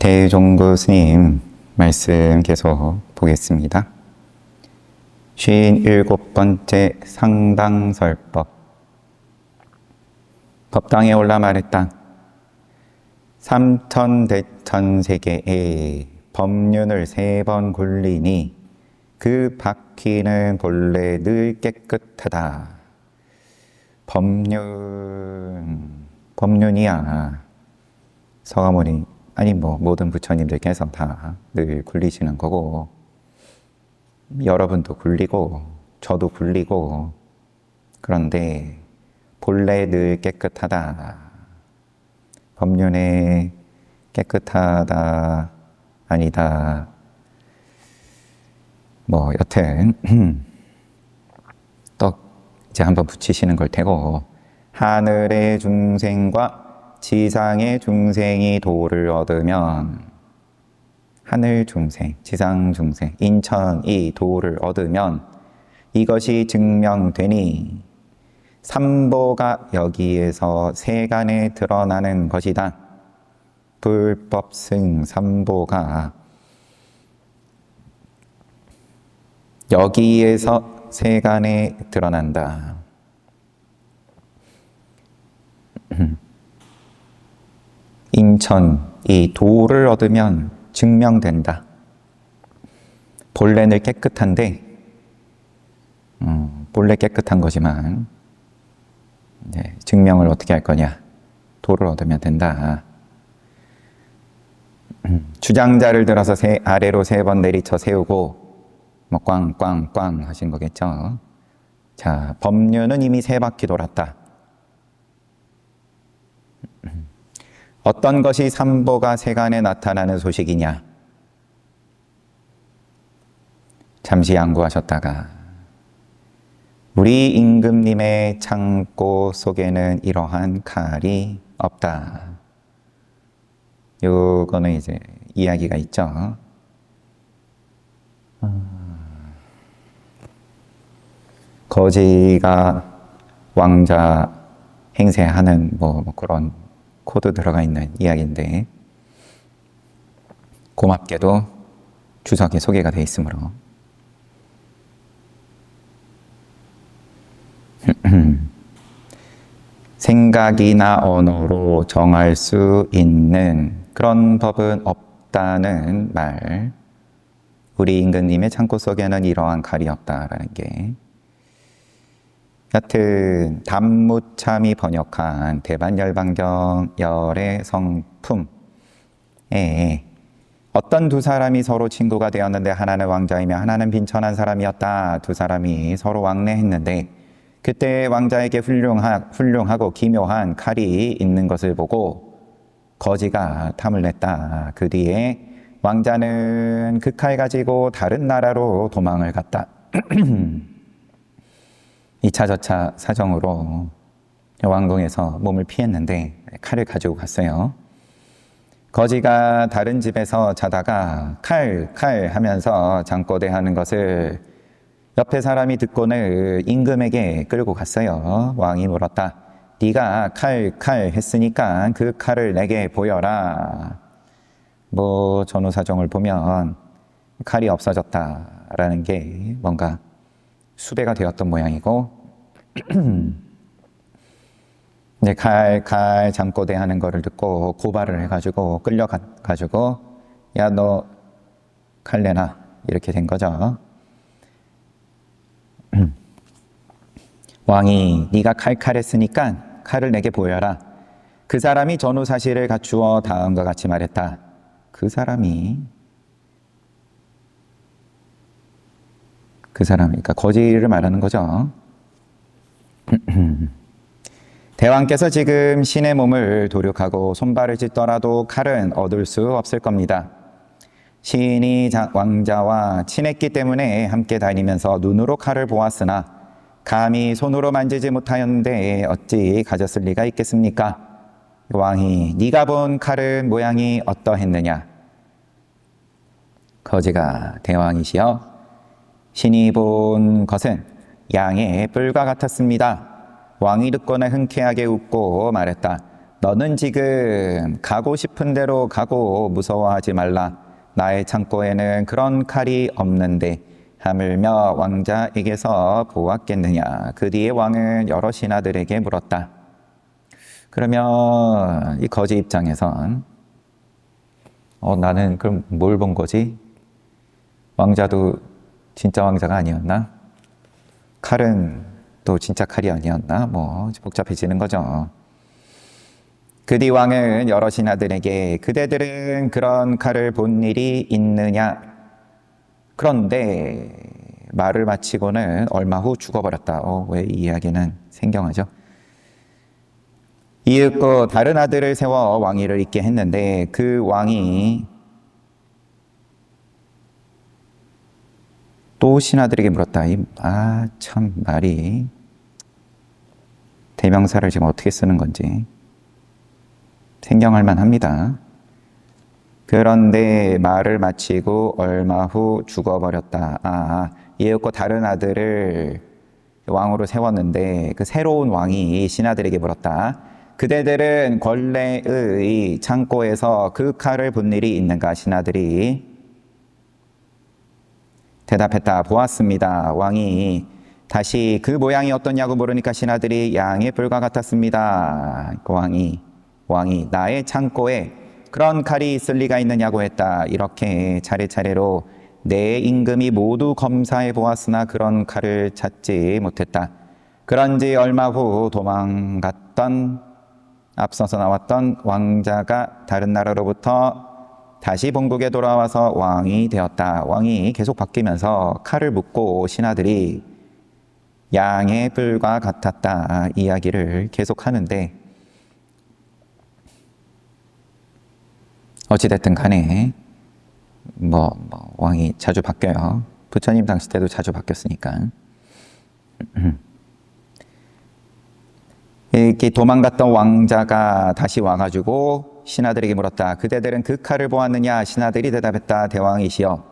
대종구 스님 말씀 계속 보겠습니다. 57번째 상당설법. 법당에 올라 말했다. 삼천대천세계에 법륜을 3번 굴리니 그 바퀴는 본래 늘 깨끗하다. 법륜이야. 서가모니 아니 모든 부처님들께서 다 늘 굴리시는 거고, 여러분도 굴리고 저도 굴리고, 그런데 본래 늘 깨끗하다. 법륜에 깨끗하다 아니다, 여튼 또 이제 한번 붙이시는 걸 테고, 하늘의 중생과 지상의 중생이 도를 얻으면, 하늘 중생, 지상 중생, 인천이 도를 얻으면 이것이 증명되니 삼보가 여기에서 세간에 드러나는 것이다. 불법승 삼보가 여기에서 세간에 드러난다. 인천이 도를 얻으면 증명된다. 본래는 깨끗한데, 본래 깨끗한 거지만 증명을 어떻게 할 거냐? 도를 얻으면 된다. 주장자를 들어서 아래로 3번 내리쳐 세우고 꽝꽝꽝 하신 거겠죠. 자, 법륜은 이미 3바퀴 돌았다. 어떤 것이 삼보가 세간에 나타나는 소식이냐? 잠시 양구하셨다가 우리 임금님의 창고 속에는 이러한 칼이 없다. 요거는 이제 이야기가 있죠. 거지가 왕자 행세하는 그런 코드 들어가 있는 이야기인데, 고맙게도 주석에 소개가 되어 있으므로 생각이나 언어로 정할 수 있는 그런 법은 없다는 말. 우리 임금님의 창고 속에는 이러한 칼이 없다라는 게, 여튼 담무참이 번역한 대반열반경열의 성품에 어떤 두 사람이 서로 친구가 되었는데, 하나는 왕자이며 하나는 빈천한 사람이었다. 두 사람이 서로 왕래했는데 그때 왕자에게 훌륭하고 기묘한 칼이 있는 것을 보고 거지가 탐을 냈다. 그 뒤에 왕자는 그 칼 가지고 다른 나라로 도망을 갔다. 이차저차 사정으로 왕궁에서 몸을 피했는데 칼을 가지고 갔어요. 거지가 다른 집에서 자다가 칼 하면서 잠꼬대하는 것을 옆에 사람이 듣고는 임금에게 끌고 갔어요. 왕이 물었다. 네가 칼 했으니까 그 칼을 내게 보여라. 전후사정을 보면 칼이 없어졌다라는 게 뭔가 수배가 되었던 모양이고, 이제 칼 잠꼬대하는 거를 듣고 고발을 해가지고 끌려가가지고, 야, 너 칼 내놔, 이렇게 된 거죠. 왕이 네가 칼했으니까 칼을 내게 보여라. 그 사람이 전후 사실을 갖추어 다음과 같이 말했다. 그 사람이, 그러니까 거지를 말하는 거죠. 대왕께서 지금 신의 몸을 도륙하고 손발을 찢더라도 칼은 얻을 수 없을 겁니다. 신이 왕자와 친했기 때문에 함께 다니면서 눈으로 칼을 보았으나 감히 손으로 만지지 못하였는데 어찌 가졌을 리가 있겠습니까? 왕이 네가 본 칼은 모양이 어떠했느냐? 거지가 대왕이시여, 신이 본 것은 양의 뿔과 같았습니다. 왕이 듣고는 흔쾌하게 웃고 말했다. 너는 지금 가고 싶은 대로 가고 무서워하지 말라. 나의 창고에는 그런 칼이 없는데 하물며 왕자에게서 보았겠느냐. 그 뒤에 왕은 여러 신하들에게 물었다. 그러면 이 거지 입장에선 나는 그럼 뭘 본 거지? 왕자도 진짜 왕자가 아니었나? 칼은 또 진짜 칼이 아니었나? 뭐 복잡해지는 거죠. 그 뒤 왕은 여러 신하들에게 그대들은 그런 칼을 본 일이 있느냐? 그런데 말을 마치고는 얼마 후 죽어버렸다. 왜 이 이야기는 생경하죠? 이윽고 다른 아들을 세워 왕위를 잇게 했는데 그 왕이 또 신하들에게 물었다. 참 말이 대명사를 지금 어떻게 쓰는 건지 생경할 만합니다. 그런데 말을 마치고 얼마 후 죽어버렸다. 이윽고 다른 아들을 왕으로 세웠는데 그 새로운 왕이 신하들에게 물었다. 그대들은 권례의 창고에서 그 칼을 본 일이 있는가? 신하들이 대답했다. 보았습니다. 왕이 다시 그 모양이 어떠냐고 물으니까 신하들이 양의 뿔과 같았습니다. 그 왕이 나의 창고에 그런 칼이 있을 리가 있느냐고 했다. 이렇게 차례차례로 내 임금이 모두 검사해 보았으나 그런 칼을 찾지 못했다. 그런지 얼마 후 도망갔던 앞서서 나왔던 왕자가 다른 나라로부터 다시 본국에 돌아와서 왕이 되었다. 왕이 계속 바뀌면서 칼을 묻고 신하들이 양의 뿔과 같았다. 이야기를 계속 하는데 어찌됐든 간에 왕이 자주 바뀌어요. 부처님 당시 때도 자주 바뀌었으니까. 이렇게 도망갔던 왕자가 다시 와가지고 신하들에게 물었다. 그대들은 그 칼을 보았느냐? 신하들이 대답했다. 대왕이시여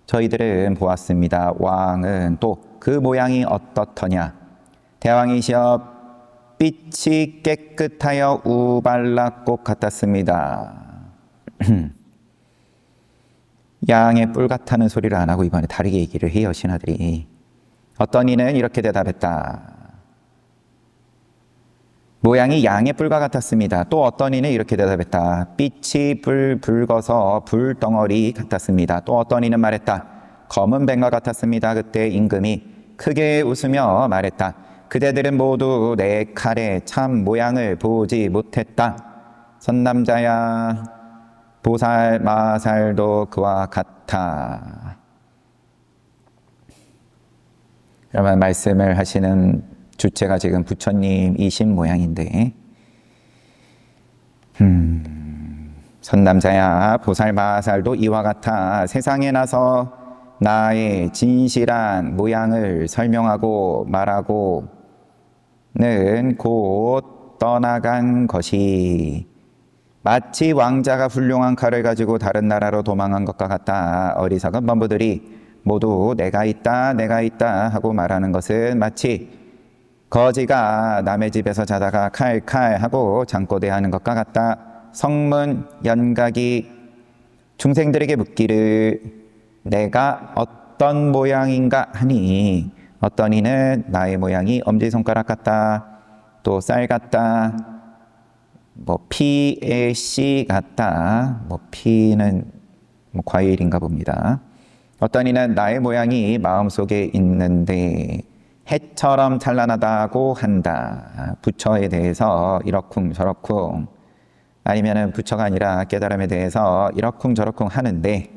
저희들은 보았습니다. 왕은 또 그 모양이 어떻더냐? 대왕이시여 빛이 깨끗하여 우발락꽃 같았습니다. 양의 뿔 같다는 소리를 안 하고 이번에 다르게 얘기를 해요. 신하들이. 어떤 이는 이렇게 대답했다. 모양이 양의 뿔과 같았습니다. 또 어떤 이는 이렇게 대답했다. 빛이 붉어서 불덩어리 같았습니다. 또 어떤 이는 말했다. 검은 뱀과 같았습니다. 그때 임금이 크게 웃으며 말했다. 그대들은 모두 내 칼의 참 모양을 보지 못했다. 선남자야 보살 마살도 그와 같아. 그러면 말씀을 하시는 주체가 지금 부처님이신 모양인데 선남자야 보살 마살도 이와 같아. 세상에 나서 나의 진실한 모양을 설명하고 말하고는 곧 떠나간 것이 마치 왕자가 훌륭한 칼을 가지고 다른 나라로 도망한 것과 같다. 어리석은 범부들이 모두 내가 있다 하고 말하는 것은 마치 거지가 남의 집에서 자다가 칼칼 하고 잠꼬대하는 것과 같다. 성문 연각이 중생들에게 묻기를 내가 어떤 모양인가 하니 어떤 이는 나의 모양이 엄지손가락 같다. 또 쌀 같다. 피의 씨 같다. 피는 과일인가 봅니다. 어떤 이는 나의 모양이 마음속에 있는데 해처럼 찬란하다고 한다. 부처에 대해서 이러쿵 저러쿵 아니면은 부처가 아니라 깨달음에 대해서 이러쿵 저러쿵 하는데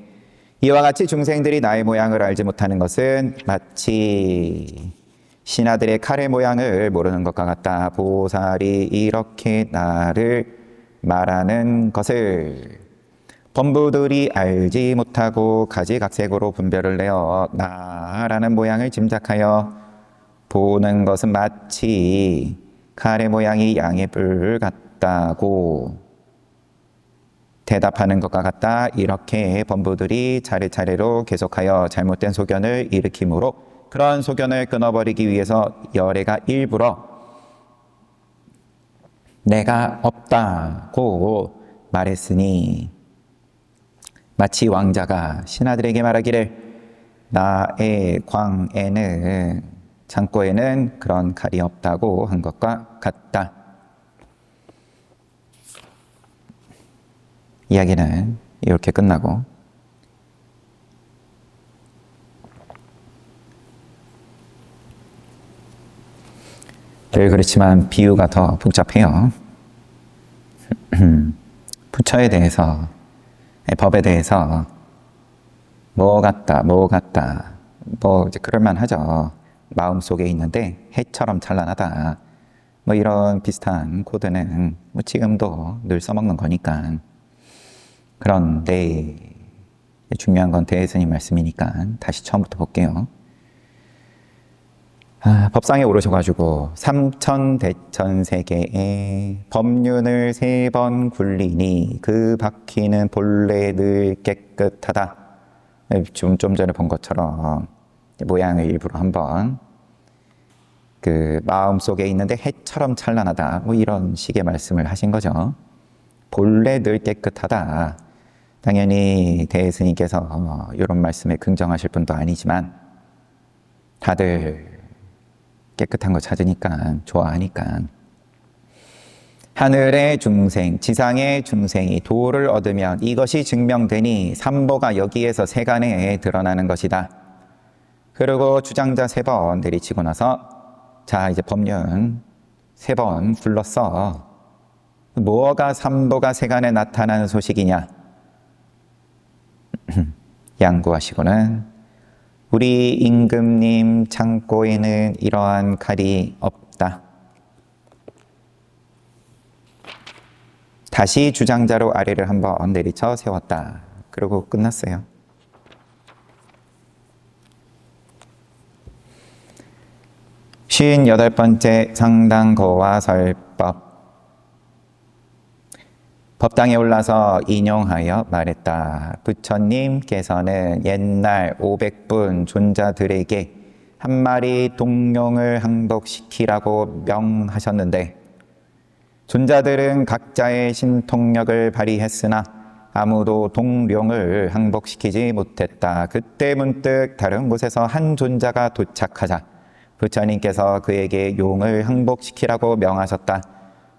이와 같이 중생들이 나의 모양을 알지 못하는 것은 마치 신하들의 칼의 모양을 모르는 것과 같다. 보살이 이렇게 나를 말하는 것을 범부들이 알지 못하고 가지각색으로 분별을 내어 나라는 모양을 짐작하여 보는 것은 마치 칼의 모양이 양의 뿔 같다고 대답하는 것과 같다. 이렇게 범부들이 차례차례로 계속하여 잘못된 소견을 일으키므로 그런 소견을 끊어버리기 위해서 열애가 일부러 내가 없다고 말했으니 마치 왕자가 신하들에게 말하기를 나의 광에는 창고에는 그런 칼이 없다고 한 것과 같다. 이야기는 이렇게 끝나고 늘 그렇지만 비유가 더 복잡해요. 부처에 대해서, 법에 대해서 뭐 같다, 뭐 이제 그럴만 하죠. 마음속에 있는데 해처럼 찬란하다. 뭐 이런 비슷한 코드는 뭐 지금도 늘 써먹는 거니까. 그런데 중요한 건 대스님 말씀이니까 다시 처음부터 볼게요. 법상에 오르셔가지고 삼천대천세계에 법륜을 3번 굴리니 그 바퀴는 본래 늘 깨끗하다. 좀 전에 본 것처럼 모양을 일부러 한번 그 마음속에 있는데 해처럼 찬란하다. 뭐 이런 식의 말씀을 하신 거죠. 본래 늘 깨끗하다. 당연히 대스님께서 이런 말씀에 긍정하실 분도 아니지만 다들 깨끗한 거 찾으니까 좋아하니까 하늘의 중생, 지상의 중생이 도를 얻으면 이것이 증명되니 삼보가 여기에서 세간에 드러나는 것이다. 그리고 주장자 3번 내리치고 나서 자 이제 법륜 3번 불렀어. 뭐가 삼보가 세간에 나타나는 소식이냐? 양구하시고는 우리 임금님 창고에는 이러한 칼이 없다. 다시 주장자로 아래를 한번 내리쳐 세웠다. 그리고 끝났어요. 쉰8 번째 상당거와 설법. 법당에 올라서 인용하여 말했다. 부처님께서는 옛날 500분 존자들에게 한 마리 동룡을 항복시키라고 명하셨는데 존자들은 각자의 신통력을 발휘했으나 아무도 동룡을 항복시키지 못했다. 그때 문득 다른 곳에서 한 존자가 도착하자 부처님께서 그에게 용을 항복시키라고 명하셨다.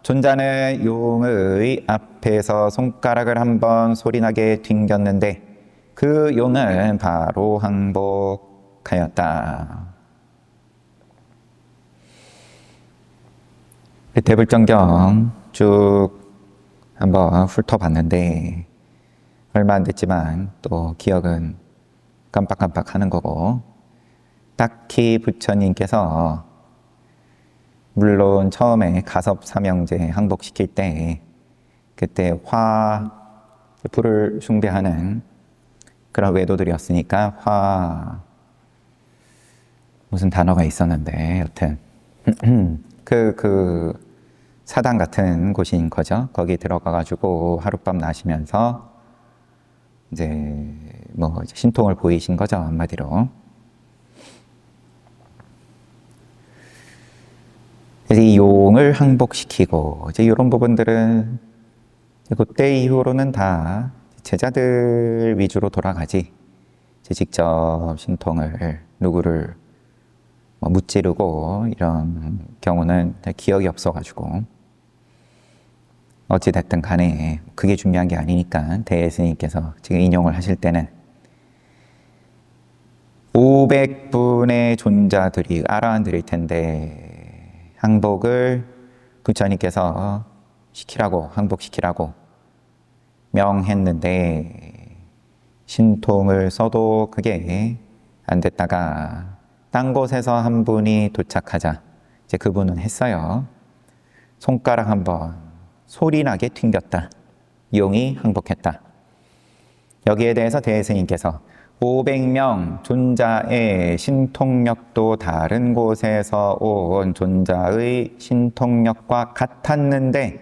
존자는 용의 앞에서 손가락을 한번 소리나게 튕겼는데 그 용은 바로 항복하였다. 대불정경 쭉 한번 훑어봤는데 얼마 안 됐지만 또 기억은 깜빡깜빡 하는 거고 딱히 부처님께서 물론 처음에 가섭삼형제 항복시킬 때 그때 불을 숭배하는 그런 외도들이었으니까 무슨 단어가 있었는데 여튼 그 사당 같은 곳인 거죠. 거기 들어가가지고 하룻밤 나시면서 이제 신통을 보이신 거죠, 한마디로. 그래서 이 용을 항복시키고 이제 이런 부분들은 그때 이후로는 다 제자들 위주로 돌아가지. 직접 신통을 누구를 무찌르고 이런 경우는 기억이 없어가지고 어찌됐든 간에 그게 중요한 게 아니니까 대스님께서 지금 인용을 하실 때는 500분의 존자들이 아라한들일 텐데 항복을 부처님께서 항복시키라고 명했는데 신통을 써도 그게 안 됐다가 딴 곳에서 한 분이 도착하자 이제 그분은 했어요. 손가락 한번 소리나게 튕겼다. 용이 항복했다. 여기에 대해서 대스님께서 500명 존자의 신통력도 다른 곳에서 온 존자의 신통력과 같았는데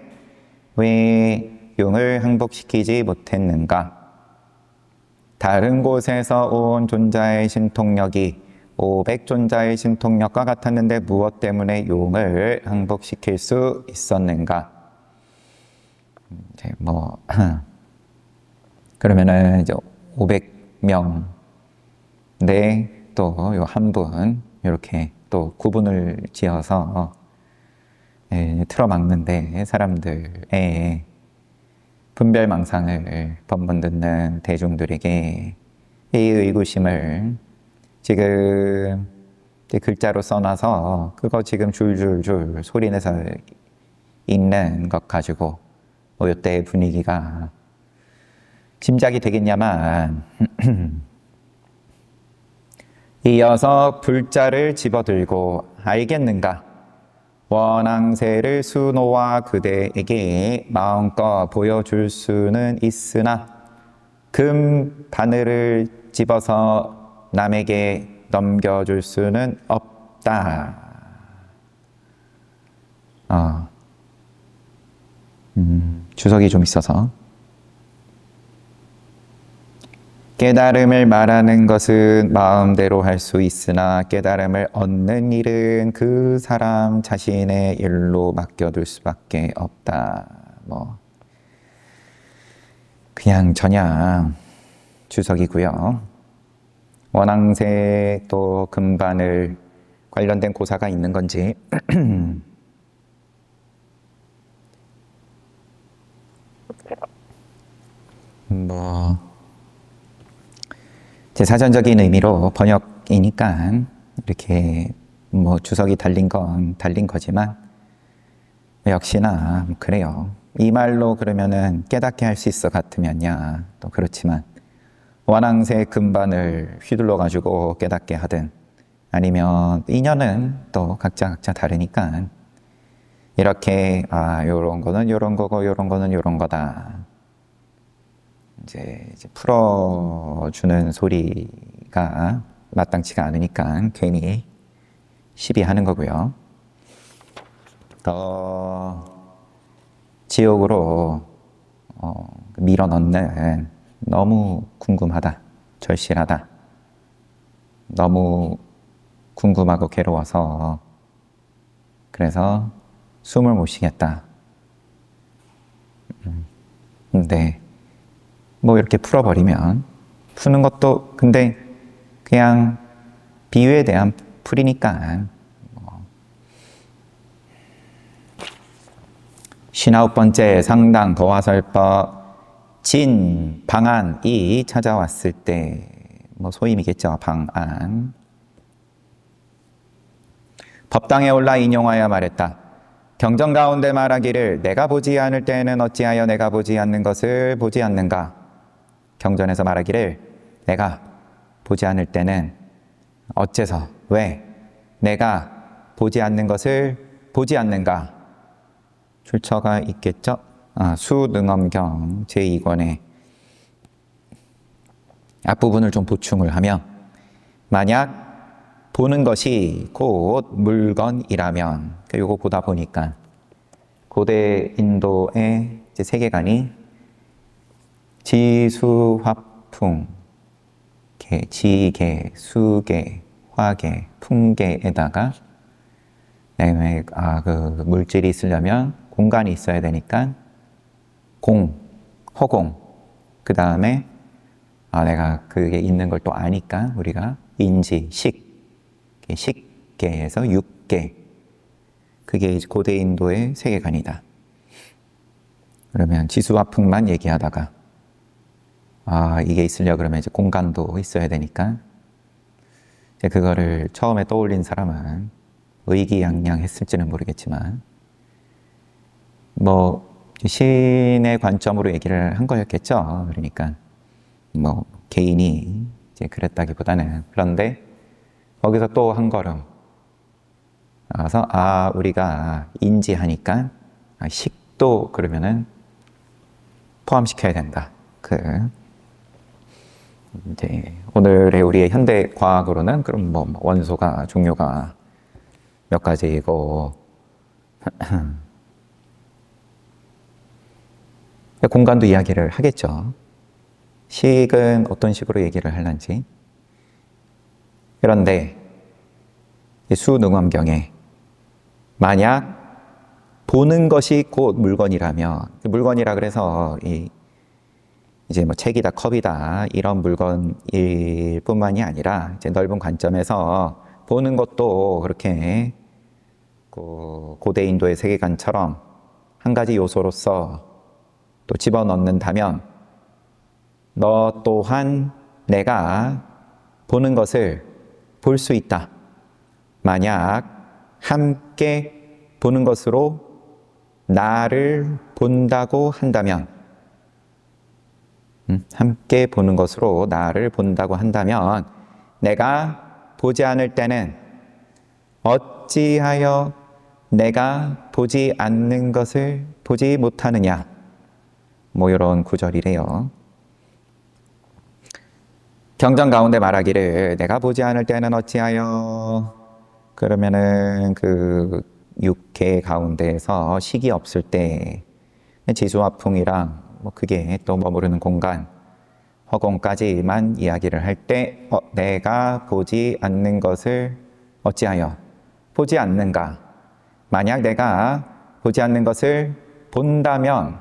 왜 용을 항복시키지 못했는가? 다른 곳에서 온 존자의 신통력이 500존자의 신통력과 같았는데 무엇 때문에 용을 항복시킬 수 있었는가? 이제 뭐 그러면은 이제 500명 내 또 요 한 분 이렇게 또 구분을 지어서 틀어막는데 사람들의 분별망상을 법문 듣는 대중들에게 이 의구심을 지금 글자로 써놔서 그거 지금 줄줄줄 소리내서 읽는 것 가지고 이때 분위기가 짐작이 되겠냐만 이어서 불자를 집어들고 알겠는가? 원앙새를 수노와 그대에게 마음껏 보여줄 수는 있으나 금 바늘을 집어서 남에게 넘겨줄 수는 없다. 주석이 좀 있어서 깨달음을 말하는 것은 마음대로 할 수 있으나 깨달음을 얻는 일은 그 사람 자신의 일로 맡겨둘 수밖에 없다. 뭐 그냥 전향 주석이고요. 원앙새 또 금반을 관련된 고사가 있는 건지 뭐 제 사전적인 의미로 번역이니까 이렇게 뭐 주석이 달린 건 달린 거지만 역시나 그래요. 이 말로 그러면은 깨닫게 할 수 있어 같으면야 또 그렇지만 원앙새 금반을 휘둘러 가지고 깨닫게 하든 아니면 인연은 또 각자 다르니까 이렇게 요런 거는 요런 거고 요런 거는 요런 거다. 이제 풀어주는 소리가 마땅치가 않으니까 괜히 시비하는 거고요. 지옥으로 밀어넣는 너무 궁금하다, 절실하다, 너무 궁금하고 괴로워서 그래서 숨을 못 쉬겠다. 근데 뭐 이렇게 풀어버리면 푸는 것도 근데 그냥 비유에 대한 풀이니까 59번째 상당 거화설법 진 방안이 찾아왔을 때 뭐 소임이겠죠. 방안 법당에 올라 인용하여 말했다. 경전 가운데 말하기를 내가 보지 않을 때에는 어찌하여 내가 보지 않는 것을 보지 않는가. 경전에서 말하기를 내가 보지 않을 때는 어째서 왜 내가 보지 않는 것을 보지 않는가. 출처가 있겠죠. 수능엄경 제2권의 앞부분을 좀 보충을 하면 만약 보는 것이 곧 물건이라면 요거 보다 보니까 고대 인도의 이제 세계관이 지수화풍, 지계, 수계, 화계, 풍계에다가 그 물질이 있으려면 공간이 있어야 되니까 허공, 그 다음에 내가 그게 있는 걸 또 아니까 우리가 인지, 식계에서 육계, 그게 고대 인도의 세계관이다. 그러면 지수화풍만 얘기하다가 이게 있으려 그러면 이제 공간도 있어야 되니까 이제 그거를 처음에 떠올린 사람은 의기양양했을지는 모르겠지만 뭐 신의 관점으로 얘기를 한 거였겠죠. 그러니까 뭐 개인이 이제 그랬다기보다는 그런데 거기서 또 한 걸음 나가서 우리가 인지하니까 식도 그러면은 포함시켜야 된다. 이제 오늘의 우리의 현대 과학으로는 그럼 뭐 원소가 종류가 몇 가지이고 공간도 이야기를 하겠죠. 식은 어떤 식으로 얘기를 할런지. 그런데 수능엄경에 만약 보는 것이 곧 물건이라면, 물건이라 그래서 이제 뭐 책이다, 컵이다 이런 물건일 뿐만이 아니라 이제 넓은 관점에서 보는 것도 그렇게 고대 인도의 세계관처럼 한 가지 요소로서 또 집어넣는다면 너 또한 내가 보는 것을 볼 수 있다. 만약 함께 보는 것으로 나를 본다고 한다면, 함께 보는 것으로 나를 본다고 한다면 내가 보지 않을 때는 어찌하여 내가 보지 않는 것을 보지 못하느냐. 뭐 이런 구절이래요. 경전 가운데 말하기를 내가 보지 않을 때는 어찌하여, 그러면은 그 육계 가운데에서 식이 없을 때 지수화풍이랑 뭐 그게 또 머무르는 공간, 허공까지만 이야기를 할 때 내가 보지 않는 것을 어찌하여 보지 않는가. 만약 내가 보지 않는 것을 본다면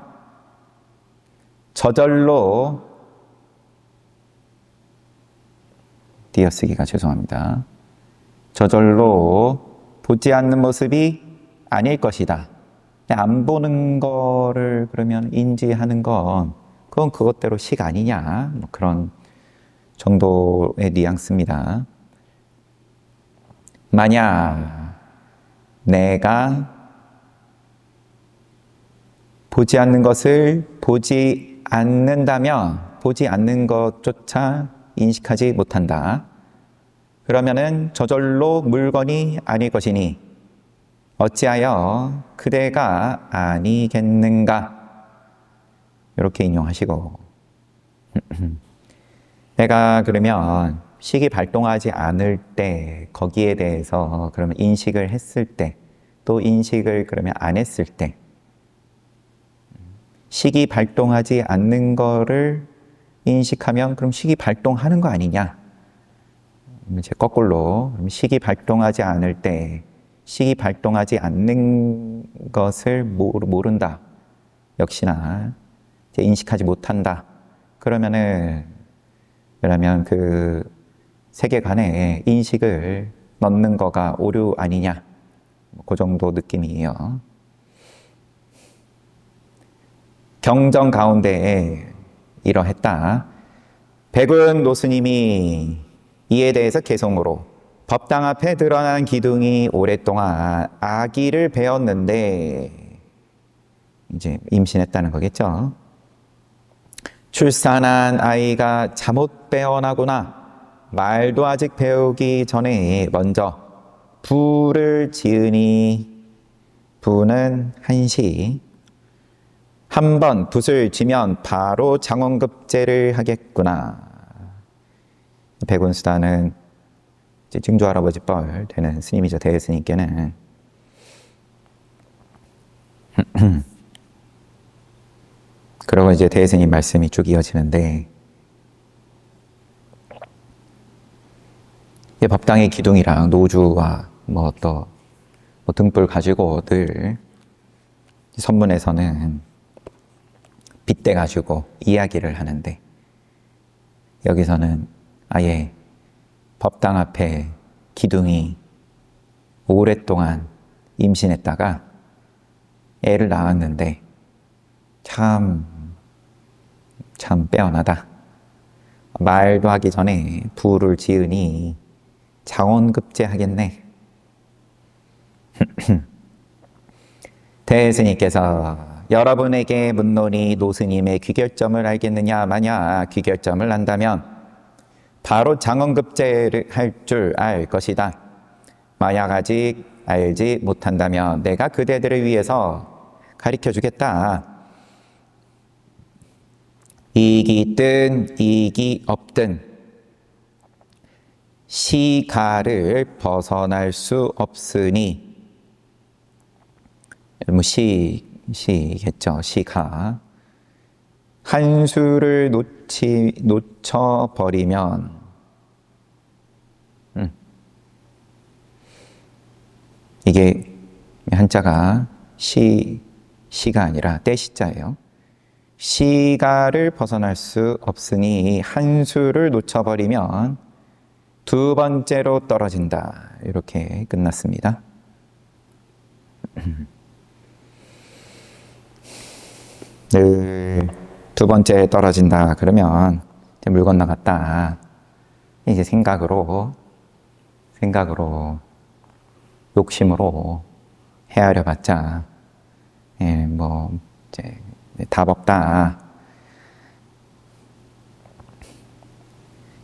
저절로, 띄어쓰기가 죄송합니다. 저절로 보지 않는 모습이 아닐 것이다. 안 보는 거를 그러면 인지하는 건 그건 그것대로 식 아니냐. 뭐 그런 정도의 뉘앙스입니다. 만약 내가 보지 않는 것을 보지 않는다면 보지 않는 것조차 인식하지 못한다. 그러면은 저절로 물건이 아닐 것이니 어찌하여 그대가 아니겠는가. 이렇게 인용하시고 내가 그러면 식이 발동하지 않을 때 거기에 대해서 그러면 인식을 했을 때 또 인식을 그러면 안 했을 때 식이 발동하지 않는 거를 인식하면 그럼 식이 발동하는 거 아니냐? 이제 거꾸로 식이 발동하지 않을 때 식이 발동하지 않는 것을 모른다. 역시나 이제 인식하지 못한다. 그러면 그 세계관에 인식을 넣는 거가 오류 아니냐? 그 정도 느낌이에요. 경전 가운데에 이러했다. 백운 노스님이 이에 대해서 개송으로 법당 앞에 드러난 기둥이 오랫동안 아기를 배웠는데, 이제 임신했다는 거겠죠. 출산한 아이가 잠못 배어나구나. 말도 아직 배우기 전에 먼저 부를 지으니, 부는 한시, 한 번 붓을 쥐면 바로 장원급제를 하겠구나. 백운수다는 증조 할아버지 뻘 되는 스님이죠. 대스님께는 그러고 이제 대스님 말씀이 쭉 이어지는데, 법당의 기둥이랑 노주와 뭐 등불 가지고 늘 선문에서는 빗대 가지고 이야기를 하는데, 여기서는 아예 법당 앞에 기둥이 오랫동안 임신했다가 애를 낳았는데 참 빼어나다. 말도 하기 전에 부를 지으니 장원급제 하겠네. 대스님께서 여러분에게 묻노니 노스님의 귀결점을 알겠느냐. 만약 귀결점을 안다면 바로 장원급제를 할 줄 알 것이다. 만약 아직 알지 못한다면 내가 그대들을 위해서 가르쳐 주겠다. 이익이 있든 이익이 없든 시가를 벗어날 수 없으니, 뭐 시겠죠. 시가. 한 수를 놓쳐버리면 이게 한자가 시가 아니라 떼시자예요. 시가를 벗어날 수 없으니 한 수를 놓쳐버리면 두 번째로 떨어진다. 이렇게 끝났습니다. 늘 두 번째 떨어진다 그러면 이제 물 건너갔다. 이제 생각으로 욕심으로 헤아려 봤자 뭐 이제 답 없다.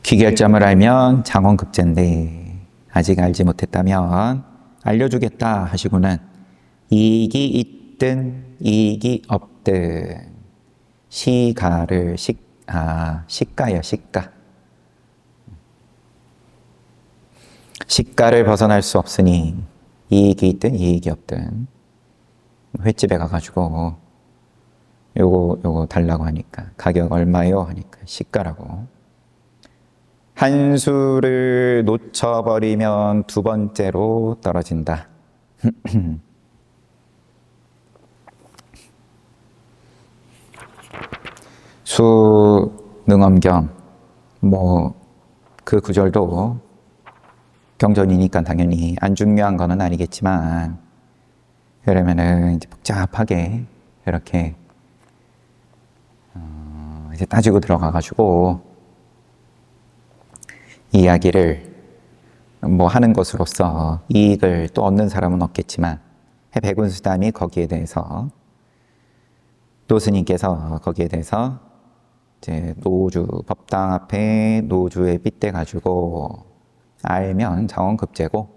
귀결점을 알면 장원급제인데 아직 알지 못했다면 알려주겠다 하시고는 이익이 있든 이익이 없든 시가를 시가요 시가. 시가를 벗어날 수 없으니 이익이 있든 이익이 없든 횟집에 가가지고 요거 달라고 하니까 가격 얼마요? 하니까 시가라고. 한 수를 놓쳐버리면 두 번째로 떨어진다. 수능엄경 뭐 그 구절도 경전이니까 당연히 안 중요한 거는 아니겠지만 그러면은 이제 복잡하게 이렇게 이제 따지고 들어가가지고 이야기를 뭐 하는 것으로서 이익을 또 얻는 사람은 없겠지만 백운수담이 거기에 대해서 노스님께서 거기에 대해서 이제 노주 법당 앞에 노주에 빗대 가지고 알면 장원급제고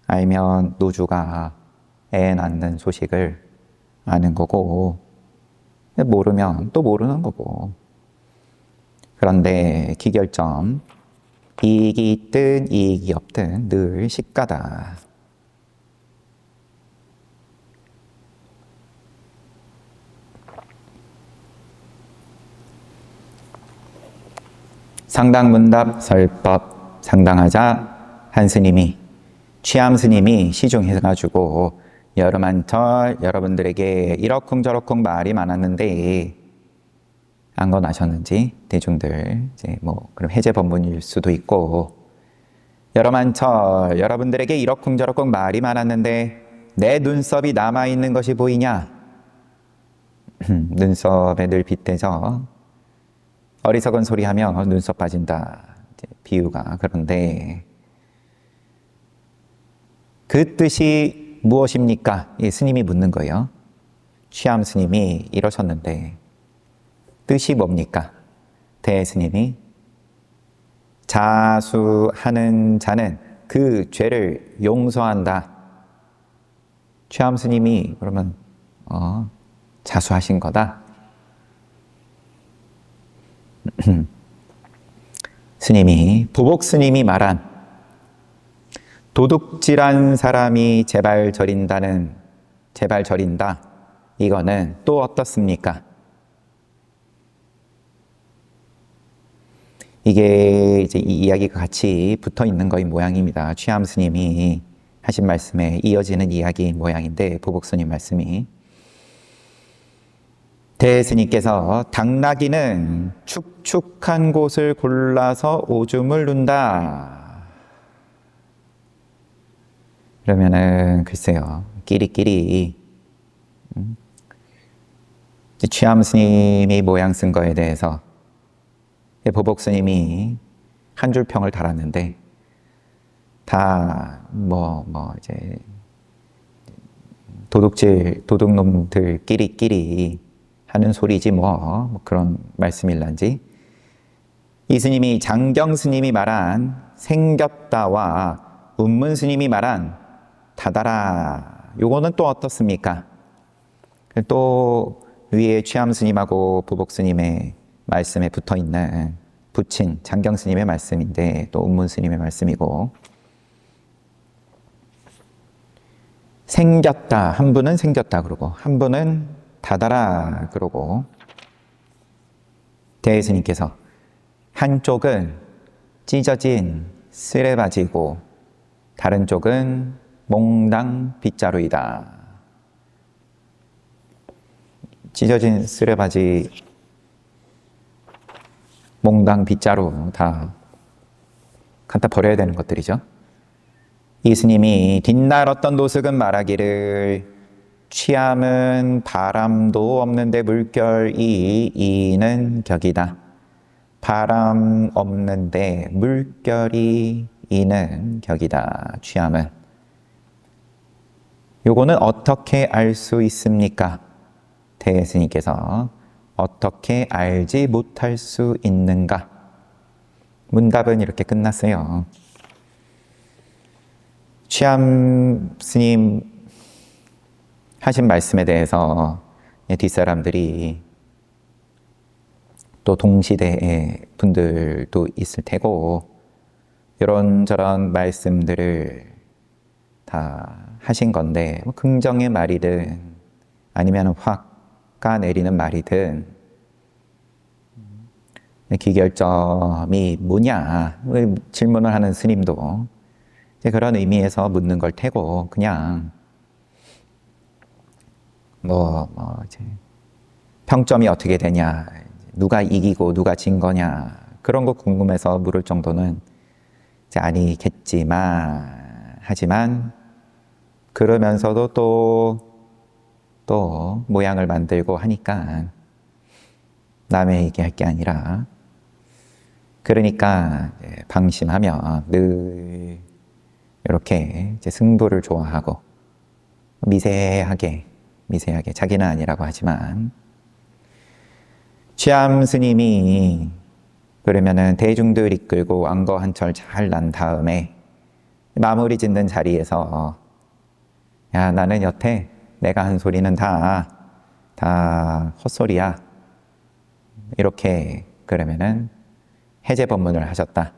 알면 노주가 애 낳는 소식을 아는 거고 모르면 또 모르는 거고. 그런데 기결점 이익이 있든 이익이 없든 늘 시가다. 상당문답 설법 상당하자 한 스님이 취암 스님이 시중해가지고 여름한철 여러분들에게 이러쿵저러쿵 말이 많았는데 안건하셨는지 대중들 이제 뭐 그럼 해제 법문일 수도 있고 여름한철 여러분들에게 이러쿵저러쿵 말이 많았는데 내 눈썹이 남아있는 것이 보이냐? 눈썹에 늘 빗대죠. 어리석은 소리 하면 눈썹 빠진다. 비유가. 그런데 그 뜻이 무엇입니까? 이 스님이 묻는 거예요. 취암 스님이 이러셨는데 뜻이 뭡니까? 대스님이 자수하는 자는 그 죄를 용서한다. 취암 스님이 그러면 자수하신 거다. 스님이 보복 스님이 말한 도둑질한 사람이 제발 저린다 이거는 또 어떻습니까? 이게 이제 이 이야기가 같이 붙어 있는 거인 모양입니다. 취암 스님이 하신 말씀에 이어지는 이야기 모양인데 보복 스님 말씀이 대스님께서 당나귀는 축축한 곳을 골라서 오줌을 눈다. 그러면은 글쎄요, 끼리끼리 취암 스님이 모양 쓴 거에 대해서 보복 스님이 한 줄 평을 달았는데 다 이제 도둑놈들 끼리끼리 하는 소리지 뭐 그런 말씀일란지. 이 스님이 장경 스님이 말한 생겼다와 운문 스님이 말한 다다라 요거는 또 어떻습니까? 또 위에 취암 스님하고 보복 스님의 말씀에 붙어 있는 붙인 장경 스님의 말씀인데 또 운문 스님의 말씀이고 생겼다 한 분은 생겼다 그러고 한 분은 다다라 그러고 대스님께서 한쪽은 찢어진 쓰레바지고 다른 쪽은 몽당 빗자루이다. 찢어진 쓰레바지, 몽당 빗자루 다 갖다 버려야 되는 것들이죠. 이 스님이 뒷날 어떤 노숙은 말하기를 취함은 바람도 없는데 물결이 이는 격이다. 바람 없는데 물결이 이는 격이다. 취함은. 요거는 어떻게 알 수 있습니까? 대스님께서 어떻게 알지 못할 수 있는가? 문답은 이렇게 끝났어요. 취함 스님 하신 말씀에 대해서 뒷사람들이 또 동시대의 분들도 있을 테고 이런저런 말씀들을 다 하신 건데 뭐 긍정의 말이든 아니면 화가 내리는 말이든 기결점이 뭐냐 질문을 하는 스님도 그런 의미에서 묻는 걸 테고 그냥 이제 평점이 어떻게 되냐, 누가 이기고 누가 진 거냐 그런 거 궁금해서 물을 정도는 이제 아니겠지만 하지만 그러면서도 또 모양을 만들고 하니까 남의 얘기할 게 아니라 그러니까 방심하면 늘 이렇게 이제 승부를 좋아하고 미세하게 자기는 아니라고 하지만 취함 스님이 그러면은 대중들 이끌고 왕거 한철 잘 난 다음에 마무리 짓는 자리에서 야 나는 여태 내가 한 소리는 다 헛소리야 이렇게 그러면은 해제 법문을 하셨다.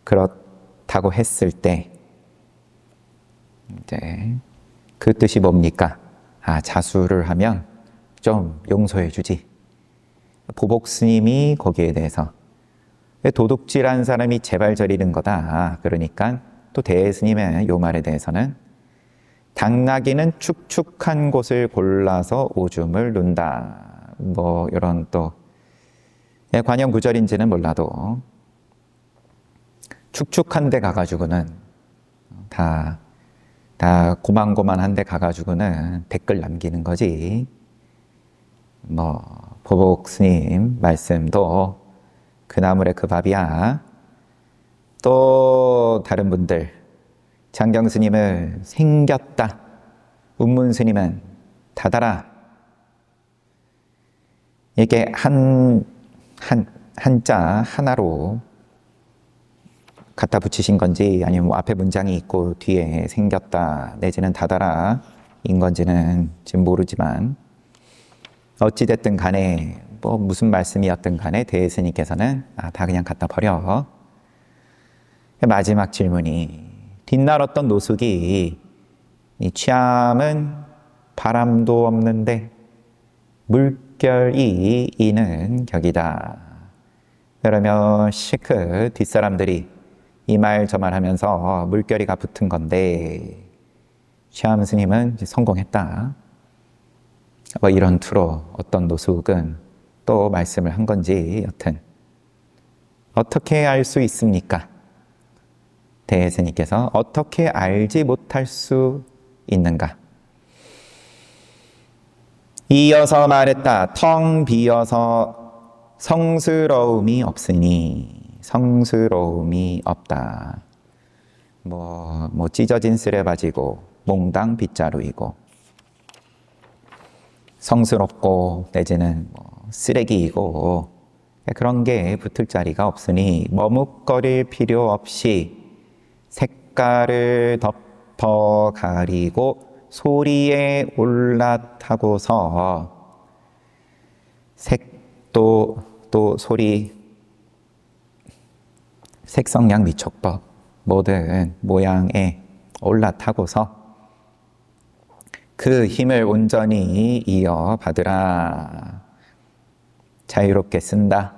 그렇다고 했을 때 이제 그 뜻이 뭡니까? 자수를 하면 좀 용서해 주지. 보복 스님이 거기에 대해서 도둑질한 사람이 제발 저리는 거다. 그러니까 또 대스님의 요 말에 대해서는 당나귀는 축축한 곳을 골라서 오줌을 눈다. 이런 또 관용 구절인지는 몰라도 축축한 데 가가지고는 다 고만고만한 데 가가지고는 댓글 남기는 거지. 보복 스님 말씀도 그 나물에 그 밥이야. 또 다른 분들 장경 스님은 생겼다. 운문 스님은 닫아라. 이게 한자 하나로 갖다 붙이신 건지 아니면 앞에 문장이 있고 뒤에 생겼다 내지는 닫아라 인 건지는 지금 모르지만 어찌됐든 간에 무슨 말씀이었든 간에 대스님께서는 다 그냥 갖다 버려. 마지막 질문이 뒷날 어떤 노숙이 이 취함은 바람도 없는데 물결이 이는 격이다. 그러면 시크 뒷사람들이 이 말 저 말 하면서 물결이가 붙은 건데 취함 스님은 성공했다. 이런 투로 어떤 노숙은 또 말씀을 한 건지 여튼 어떻게 알 수 있습니까? 대스님께서 어떻게 알지 못할 수 있는가? 이어서 말했다. 텅 비어서 성스러움이 없으니 성스러움이 없다. 찢어진 쓰레바지고 몽당 빗자루이고 성스럽고 내지는 쓰레기이고 그런 게 붙을 자리가 없으니 머뭇거릴 필요 없이 색깔을 덮어 가리고 소리에 올라타고서 색도 또 소리 색성량 미촉법 모든 모양에 올라타고서 그 힘을 온전히 이어받으라. 자유롭게 쓴다.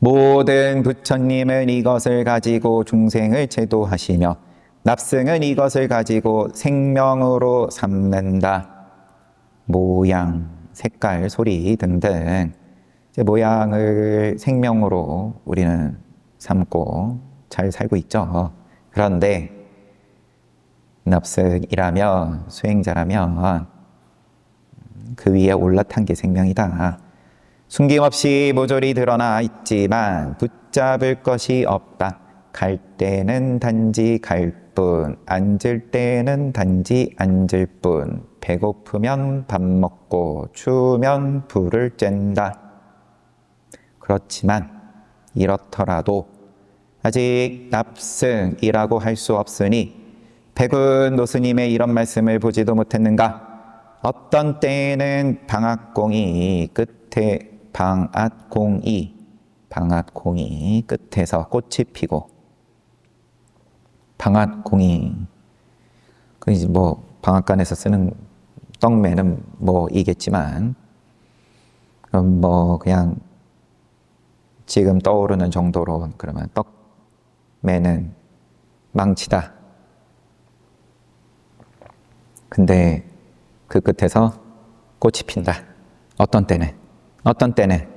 모든 부처님은 이것을 가지고 중생을 제도하시며 납승은 이것을 가지고 생명으로 삼는다. 모양, 색깔, 소리 등등 이제 모양을 생명으로 우리는 삼고 잘 살고 있죠. 그런데 납승이라면, 수행자라면 그 위에 올라탄 게 생명이다. 숨김없이 모조리 드러나 있지만 붙잡을 것이 없다. 갈 때는 단지 갈 뿐, 앉을 때는 단지 앉을 뿐, 배고프면 밥 먹고 추우면 불을 쬐다. 그렇지만 이렇더라도 아직 납승이라고 할 수 없으니 백운 노스님의 이런 말씀을 보지도 못했는가? 어떤 때에는 방앗공이 끝에서 꽃이 피고, 방앗공이 그 이제 뭐 방앗간에서 쓰는 떡매는 뭐이겠지만 뭐 그냥 지금 떠오르는 정도로 그러면 떡매는 망치다. 근데 그 끝에서 꽃이 핀다. 어떤 때는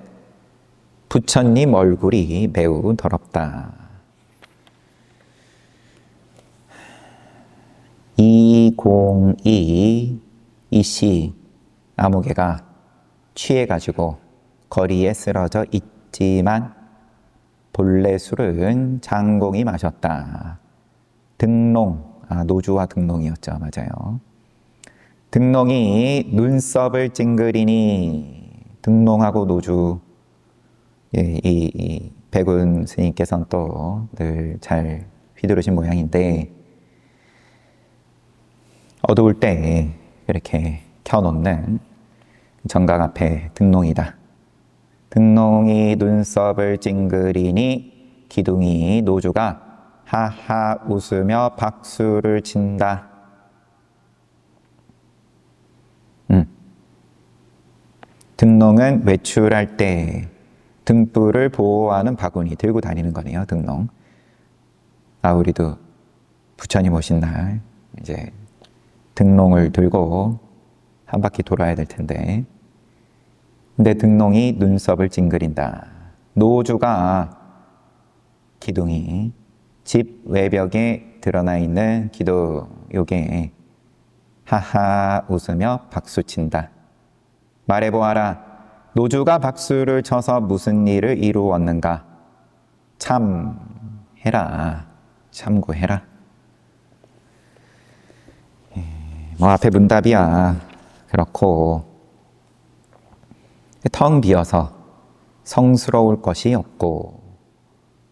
부처님 얼굴이 매우 더럽다. 이씨 아무개가 취해가지고 거리에 쓰러져 있지만 본래 술은 장공이 마셨다. 등농, 노주와 등농이었죠. 맞아요. 등농이 눈썹을 찡그리니, 등농하고 노주, 이 백운 스님께서는 또 늘 잘 휘두르신 모양인데, 어두울 때 이렇게 켜놓는 정각 앞에 등농이다. 등농이 눈썹을 찡그리니 기둥이 노주가 하하 웃으며 박수를 친다. 등농은 외출할 때 등불을 보호하는 바구니 들고 다니는 거네요. 등농. 우리도 부처님 오신 날 이제 등농을 들고 한 바퀴 돌아야 될 텐데, 근데 등농이 눈썹을 찡그린다. 노주가 기둥이 집 외벽에 드러나 있는 기둥, 요게 하하 웃으며 박수친다. 말해보아라. 노주가 박수를 쳐서 무슨 일을 이루었는가? 참해라. 참고해라. 뭐 앞에 문답이야. 그렇고 텅 비어서 성스러울 것이 없고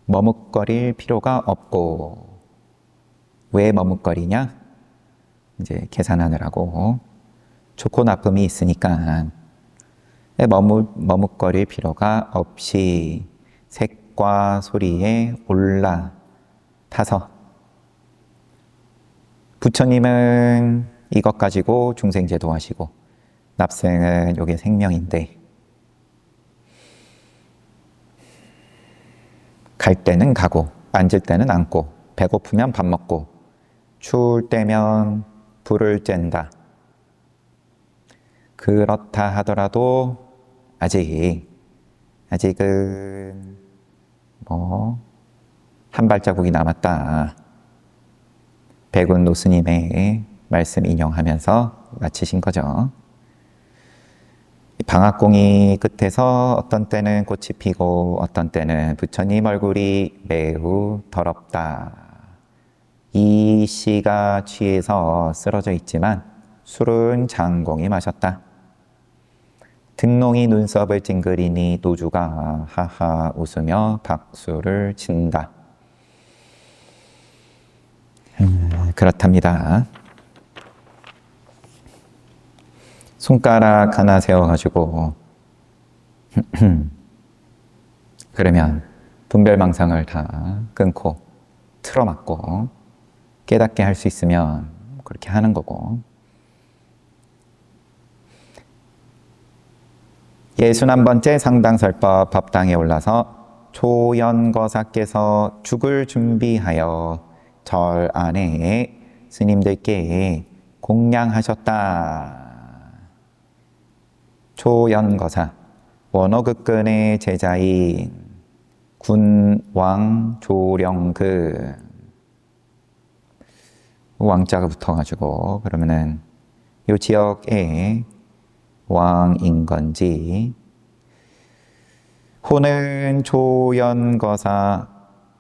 머뭇거릴 필요가 없고, 왜 머뭇거리냐? 이제 계산하느라고 좋고 나쁨이 있으니까 머뭇거릴 필요가 없이 색과 소리에 올라타서, 부처님은 이것 가지고 중생 제도하시고 납승은 요게 생명인데, 갈 때는 가고 앉을 때는 앉고 배고프면 밥 먹고 추울 때면 불을 쬐다. 그렇다 하더라도 아직은 뭐 한 발자국이 남았다. 백운 노스님의 말씀 인용하면서 마치신 거죠. 방앗공이 끝에서 어떤 때는 꽃이 피고 어떤 때는 부처님 얼굴이 매우 더럽다. 이 씨가 취해서 쓰러져 있지만 술은 장공이 마셨다. 등농이 눈썹을 찡그리니 노주가 하하 웃으며 박수를 친다. 그렇답니다. 손가락 하나 세워가지고 그러면 분별망상을 다 끊고 틀어막고 깨닫게 할 수 있으면 그렇게 하는 거고, 61번째 상당설법 법당에 올라서 초연거사께서 죽을 준비하여 절 안에 스님들께 공양하셨다. 초연거사 원어극근의 제자인 군왕 조령그 왕자가 붙어가지고 그러면은 이 지역의 왕인 건지 호는 초연거사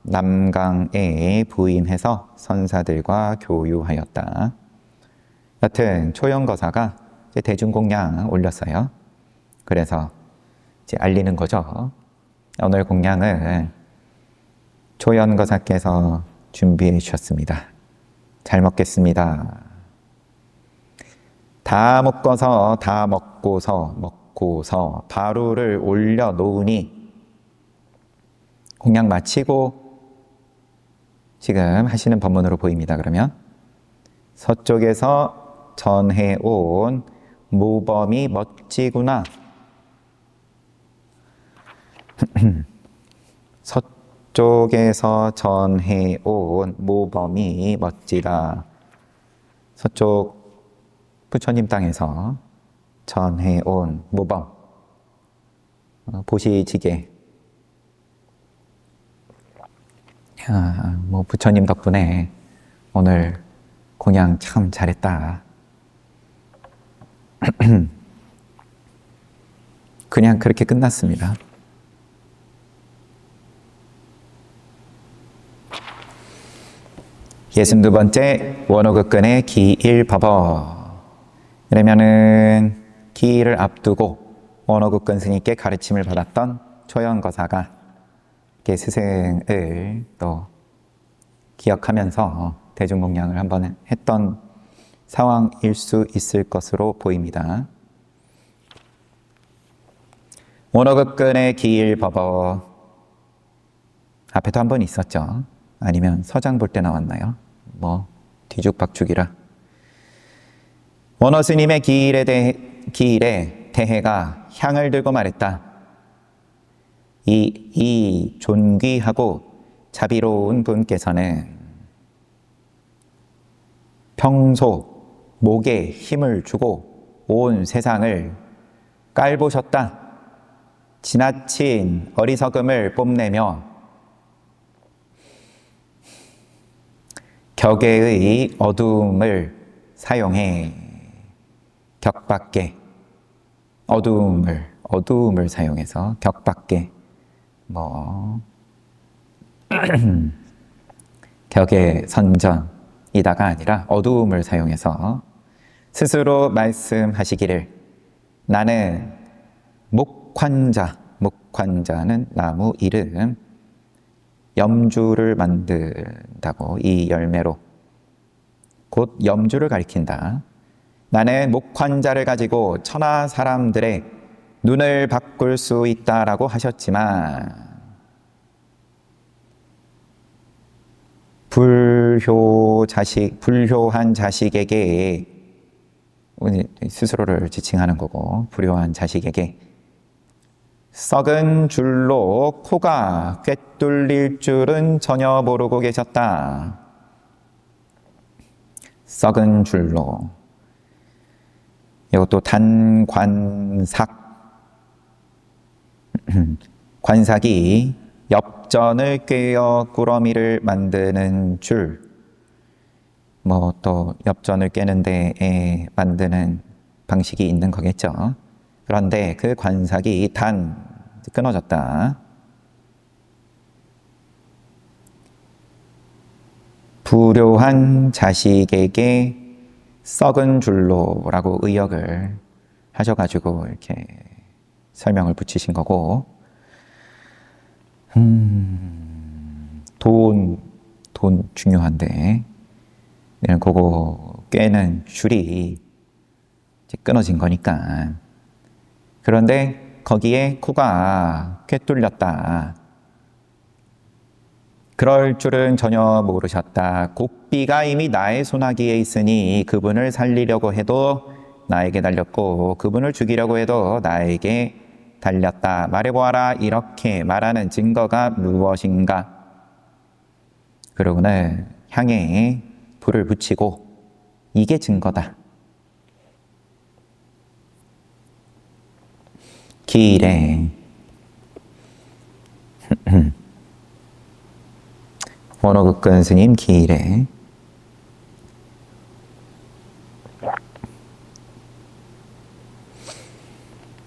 남강에 부임해서 선사들과 교유하였다. 여튼 초연거사가 이제 대중공양 올렸어요. 그래서 이제 알리는 거죠. 오늘 공양을 초연거사께서 준비해 주셨습니다. 잘 먹겠습니다. 다 먹고서 바루를 올려 놓으니 공양 마치고 지금 하시는 법문으로 보입니다. 그러면 서쪽에서 전해온 모범이 멋지구나. 서쪽에서 전해온 모범이 멋지다. 서쪽 부처님 땅에서 전해온 모범, 보시지게. 뭐 부처님 덕분에 오늘 공양 참 잘했다. 그냥 그렇게 끝났습니다. 예순두 번째 원어극근의 기일법어. 그러면은 기일을 앞두고 원어극근 스님께 가르침을 받았던 초연거사가 이렇게 스승을 또 기억하면서 대중공양을 한번 했던 상황일 수 있을 것으로 보입니다. 원어극근의 기일법어 앞에도 한번 있었죠. 아니면 서장 볼 때 나왔나요? 뭐 뒤죽박죽이라. 원어 스님의 기일에 대해가 향을 들고 말했다. 이 존귀하고 자비로운 분께서는 평소 목에 힘을 주고 온 세상을 깔보셨다. 지나친 어리석음을 뽐내며 격의 어두움을 사용해 격밖에 어두움을 사용해서 격밖에 뭐 격의 선전이다가 아니라 어두움을 사용해서 스스로 말씀하시기를 나는 목환자는 나무 이름 염주를 만든다고 이 열매로 곧 염주를 가리킨다. 나는 목환자를 가지고 천하 사람들의 눈을 바꿀 수 있다라고 하셨지만 불효한 자식에게 스스로를 지칭하는 거고 불효한 자식에게 썩은 줄로 코가 꿰뚫릴 줄은 전혀 모르고 계셨다. 썩은 줄로 이것도 단관삭 관삭이 엽전을 꿰어 꾸러미를 만드는 줄, 뭐 또 엽전을 꿰는 데에 만드는 방식이 있는 거겠죠. 그런데 그 관삭이 끊어졌다. 불효한 자식에게 썩은 줄로라고 의역을 하셔가지고 이렇게 설명을 붙이신 거고, 돈 중요한데 그거 꿰는 줄이 이제 끊어진 거니까. 그런데 거기에 코가 꿰뚫렸다. 그럴 줄은 전혀 모르셨다. 곡비가 이미 나의 손아귀에 있으니 그분을 살리려고 해도 나에게 달렸고 그분을 죽이려고 해도 나에게 달렸다. 말해보아라. 이렇게 말하는 증거가 무엇인가? 그러고는 향에 불을 붙이고 이게 증거다. 기일에 원어극근 스님 기일에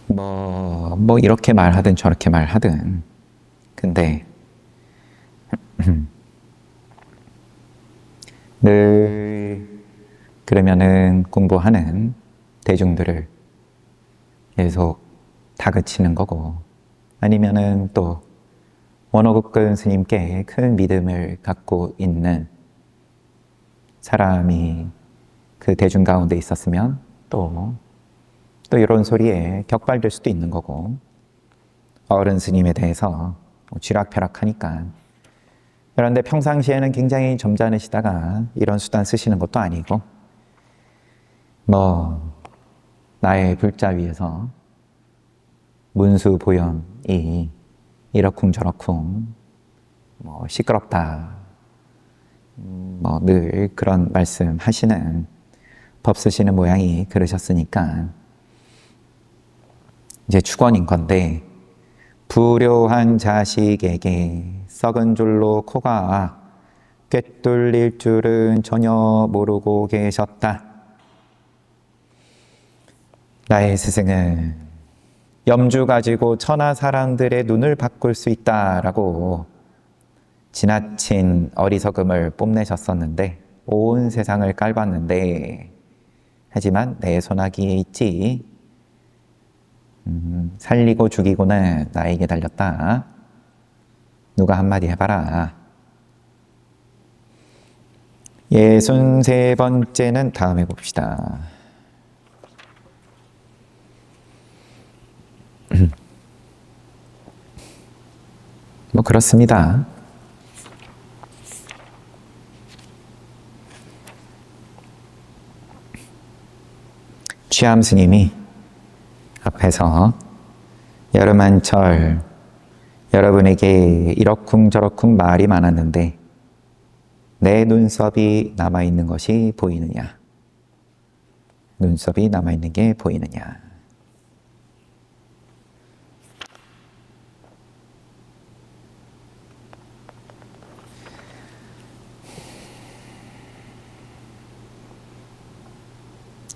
뭐 이렇게 말하든 저렇게 말하든 근데 늘 그러면은 공부하는 대중들을 계속 다그치는 거고 아니면은 또 원어극근 스님께 큰 믿음을 갖고 있는 사람이 그 대중 가운데 있었으면 또 이런 소리에 격발될 수도 있는 거고 어른 스님에 대해서 쥐락펴락하니까 그런데 평상시에는 굉장히 점잖으시다가 이런 수단 쓰시는 것도 아니고 나의 불자 위에서 문수보염이 이러쿵저러쿵 시끄럽다 늘 그런 말씀 하시는 법 쓰시는 모양이 그러셨으니까 이제 축원인 건데 불효한 자식에게 썩은 줄로 코가 꿰뚫릴 줄은 전혀 모르고 계셨다. 나의 스승은 염주 가지고 천하 사람들의 눈을 바꿀 수 있다라고 지나친 어리석음을 뽐내셨었는데 온 세상을 깔봤는데 하지만 내 손아귀에 있지 살리고 죽이고는 나에게 달렸다. 누가 한마디 해봐라. 63번째는 다음에 봅시다. 그렇습니다. 취암 스님이 앞에서 여름한철 여러분에게 이러쿵저러쿵 말이 많았는데 내 눈썹이 남아있는 것이 보이느냐? 눈썹이 남아있는 게 보이느냐?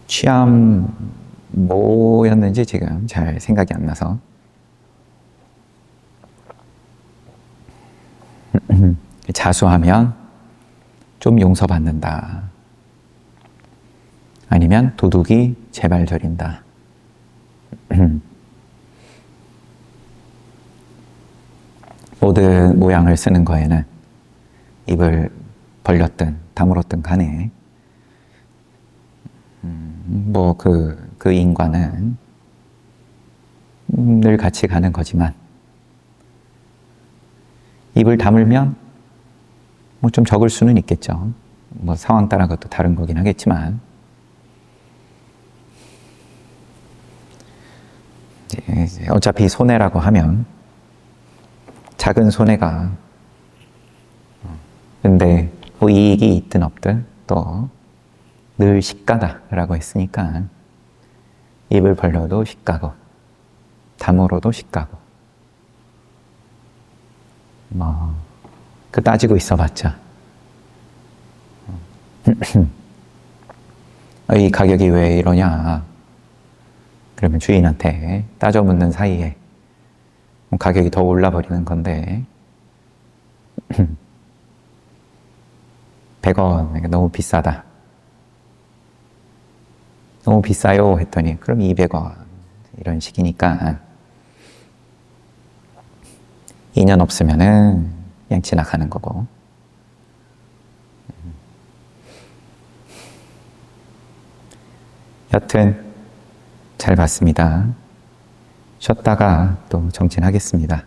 취함 뭐였는지 지금 잘 생각이 안 나서 자수하면 좀 용서받는다. 아니면 도둑이 제발 저린다. 모든 모양을 쓰는 거에는 입을 벌렸든 다물었든 간에 그 인과는 늘 같이 가는 거지만 입을 다물면 좀 적을 수는 있겠죠. 상황 따라 그것도 다른 거긴 하겠지만 이제 어차피 손해라고 하면 작은 손해가 근데 이익이 있든 없든 또 늘 식가다라고 했으니까 입을 벌려도 식가고 다물어도 식가고 따지고 있어봤자 이 가격이 왜 이러냐 그러면 주인한테 따져 묻는 사이에 가격이 더 올라버리는 건데 100원 너무 비싸다. 너무 비싸요 했더니 그럼 200원 이런 식이니까 2년 없으면은 그냥 지나가는 거고 여튼 잘 봤습니다. 쉬었다가 또 정진하겠습니다.